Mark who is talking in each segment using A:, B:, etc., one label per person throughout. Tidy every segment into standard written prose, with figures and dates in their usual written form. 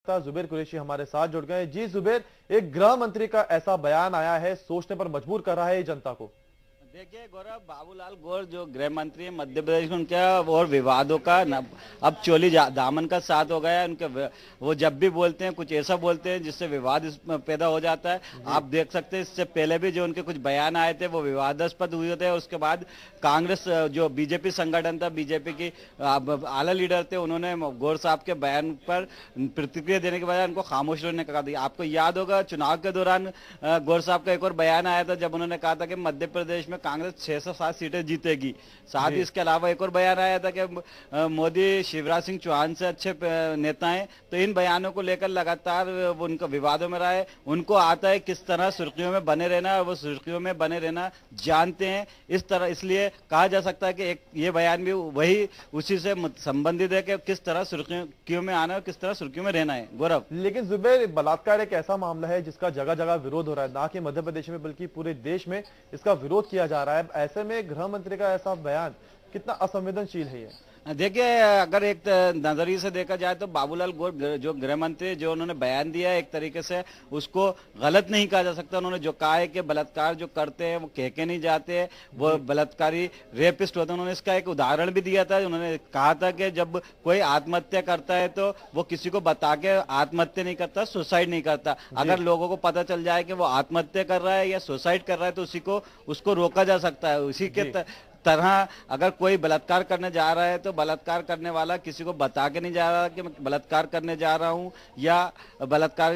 A: जुबेर कुरैशी हमारे साथ जुड़ गए। जी जुबेर, एक गृह मंत्री का ऐसा बयान आया है, सोचने पर मजबूर कर रहा है जनता को।
B: देखिए गौरव, बाबूलाल गौर जो गृह मंत्री है मध्य प्रदेश में, उनका और विवादों का अब चोली दामन का साथ हो गया है उनके। वो जब भी बोलते हैं कुछ ऐसा बोलते हैं जिससे विवाद पैदा हो जाता है। आप देख सकते हैं इससे पहले भी जो उनके कुछ बयान आए थे वो विवादास्पद हुए थे। उसके बाद कांग्रेस जो बीजेपी संगठन था, बीजेपी की आला लीडर थे, उन्होंने गौर साहब के बयान पर प्रतिक्रिया देने के बजाय उनको खामोश रहने का दिया। आपको याद होगा चुनाव के दौरान गौर साहब का एक और बयान आया था जब उन्होंने कहा था कि मध्य प्रदेश में कांग्रेस 6 से 7 सीटें जीतेगी। साथ ही इसके अलावा एक और बयान आया था कि मोदी शिवराज सिंह चौहान से अच्छे नेता हैं। तो इन बयानों को लेकर लगातार वो उनका विवादों में रहा है। उनको आता है किस तरह सुर्खियों में बने रहना, और वो सुर्खियों में बने रहना जानते हैं। इस तरह इसलिए कहा जा सकता है कि एक ये बयान भी वही उसी से संबंधित है कि किस तरह सुर्खियों में आना है और किस तरह सुर्खियों में रहना है। गौरव,
A: लेकिन जुबेर, बलात्कार एक ऐसा मामला है जिसका जगह जगह विरोध हो रहा है, ना कि मध्य प्रदेश में बल्कि पूरे देश में इसका विरोध किया जा रहा है। ऐसे में गृह मंत्री का ऐसा बयान कितना असंवेदनशील है ये?
B: देखिए अगर एक नजरिए से देखा जाए तो बाबूलाल गौर जो गृह मंत्री जो उन्होंने बयान दिया है एक तरीके से उसको गलत नहीं कहा जा सकता। उन्होंने जो कहा है कि बलात्कार जो करते हैं वो कह के नहीं जाते हैं, वो बलात्कारी रेपिस्ट होते हैं। उन्होंने इसका एक उदाहरण भी दिया था। उन्होंने कहा था कि जब कोई आत्महत्या करता है तो वो किसी को बता के आत्महत्या नहीं करता, सुसाइड नहीं करता। अगर लोगों को पता चल जाए कि वो आत्महत्या कर रहा है या सुसाइड कर रहा है तो उसको रोका जा सकता है। उसी के तरह अगर कोई बलात्कार करने जा रहा है तो बलात्कार करने वाला किसी को बता के नहीं जा रहा कि मैं बलात्कार करने जा रहा हूं, या बलात्कार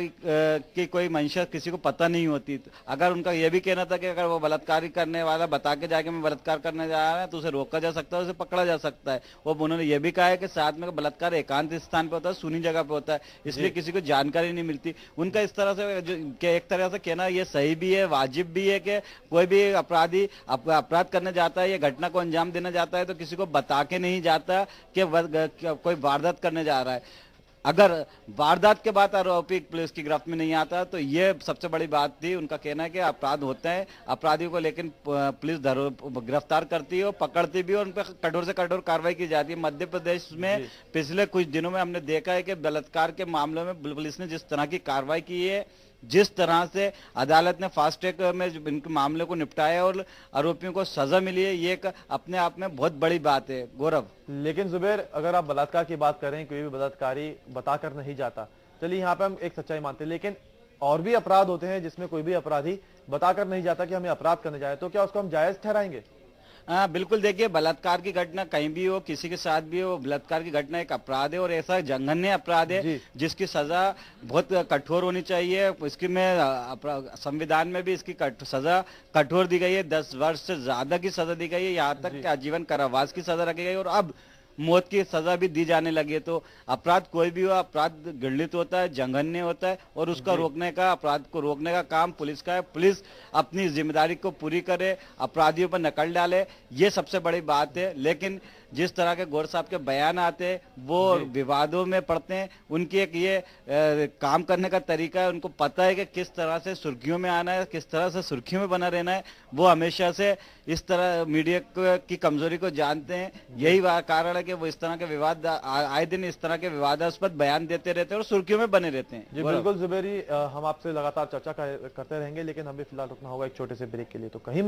B: की कोई मंशा किसी को पता नहीं होती। अगर उनका यह भी कहना था कि अगर वो बलात्कारी करने वाला बता के जाके मैं बलात्कार करने जा रहा है तो उसे रोका जा सकता है, उसे पकड़ा जा सकता है। वो उन्होंने ये भी कहा है कि साथ में बलात्कार एकांत स्थान पर होता है, सुनी जगह पर होता है, इसलिए किसी को जानकारी नहीं मिलती। उनका इस तरह से एक तरह से कहना ये सही भी है, वाजिब भी है कि कोई भी अपराधी अपराध करने जाता है या घटना को अंजाम देना जाता है तो किसी को बता के नहीं जाता कि कोई वारदात करने जा रहा है। अगर वारदात के बाद आरोपी पुलिस की गिरफ्त में नहीं आता तो ये सबसे बड़ी बात थी। उनका कहना है कि अपराध होते हैं, अपराधियों को लेकिन पुलिस गिरफ्तार करती है और पकड़ती भी है और उन पर कठोर से कठोर कार्रवाई की जाती है। मध्य प्रदेश में पिछले कुछ दिनों में हमने देखा है कि बलात्कार के मामलों में पुलिस ने जिस तरह की कार्रवाई की है, जिस तरह से अदालत ने फास्ट ट्रैक में इनके मामले को निपटाया और आरोपियों को सजा मिली है, ये अपने आप में बहुत बड़ी बात है। गौरव,
A: लेकिन जुबेर, अगर आप बलात्कार की बात करें, कोई भी बलात्कारी बताकर नहीं जाता, चलिए यहाँ पे हम एक सच्चाई मानते हैं, लेकिन और भी अपराध होते हैं जिसमें कोई भी अपराधी बताकर नहीं जाता कि हमें अपराध करने जाए, तो क्या उसको हम जायज ठहराएंगे?
B: हाँ बिल्कुल। देखिए बलात्कार की घटना कहीं भी हो, किसी के साथ भी हो, बलात्कार की घटना एक अपराध है और ऐसा जघन्य अपराध है जिसकी सजा बहुत कठोर होनी चाहिए। इसकी में संविधान में भी इसकी सजा कठोर दी गई है, 10 वर्ष से ज्यादा की सजा दी गई है, यहाँ तक कि आजीवन कारावास की सजा रखी गई और अब मौत की सजा भी दी जाने लगी है। तो अपराध कोई भी हो, अपराध घृणित होता है, जघन्य होता है और उसका रोकने का, अपराध को रोकने का काम पुलिस का है। पुलिस अपनी जिम्मेदारी को पूरी करे, अपराधियों पर नकल डाले, ये सबसे बड़ी बात है। लेकिन जिस तरह के गौर साहब के बयान आते हैं वो विवादों में पड़ते हैं। उनकी एक ये काम करने का तरीका है, उनको पता है कि किस तरह से सुर्खियों में आना है, किस तरह से सुर्खियों में बना रहना है। वो हमेशा से इस तरह मीडिया की कमजोरी को जानते हैं। यही कारण है कि वो इस तरह के विवाद आए दिन इस तरह के विवादास्पद बयान देते रहते हैं और सुर्खियों में बने रहते हैं।
A: जी बिल्कुल जुबेरी, हम आपसे लगातार चर्चा करते रहेंगे, लेकिन हमें फिलहाल रुकना होगा एक छोटे से ब्रेक के लिए। तो कहीं